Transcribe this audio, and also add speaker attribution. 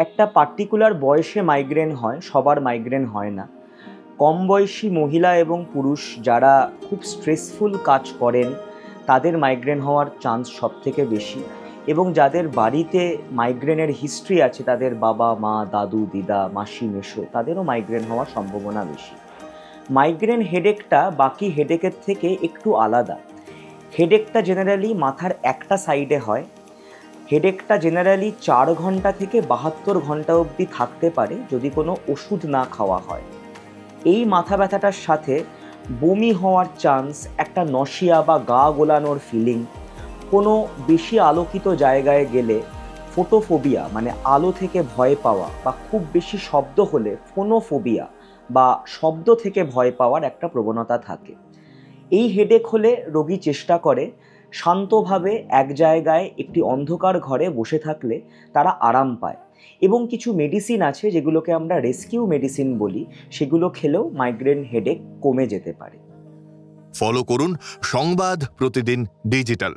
Speaker 1: একটা পার্টিকুলার বয়সে মাইগ্রেন হয়, সবার মাইগ্রেন হয় না। কম বয়সী মহিলা এবং পুরুষ যারা খুব স্ট্রেসফুল কাজ করেন তাদের মাইগ্রেন হওয়ার চান্স সবথেকে বেশি, এবং যাদের বাড়িতে মাইগ্রেনের হিস্ট্রি আছে, তাদের বাবা মা দাদু দিদা মাসি মেসো, তাদেরও মাইগ্রেন হওয়ার সম্ভাবনা বেশি। মাইগ্রেন হেডেকটা বাকি হেডেকের থেকে একটু আলাদা। হেডেকটা জেনারেলি মাথার একটা সাইডে হয়। হেডেকটা জেনারেলি 4 ঘন্টা থেকে 72 ঘন্টা অবধি থাকতে পারে যদি কোনো ওষুধ না খাওয়া হয়। এই মাথা ব্যথাটার সাথে বমি হওয়ার চান্স, একটা নশিয়া বা গা গোলানোর ফিলিং, কোনো বেশি আলোকিত জায়গায় গেলে ফোটোফোবিয়া মানে আলো থেকে ভয় পাওয়া, বা খুব বেশি শব্দ হলে ফোনোফোবিয়া বা শব্দ থেকে ভয় পাওয়ার একটা প্রবণতা থাকে। এই হেডেক হলে রোগী চেষ্টা করে শান্তভাবে এক জায়গায় একটি অন্ধকার ঘরে বসে থাকলে তারা আরাম পায়, এবং কিছু মেডিসিন আছে যেগুলোকে আমরা রেস্কিউ মেডিসিন বলি, সেগুলো খেলেও মাইগ্রেন হেডেক কমে যেতে পারে।
Speaker 2: ফলো করুন সংবাদ প্রতিদিন ডিজিটাল।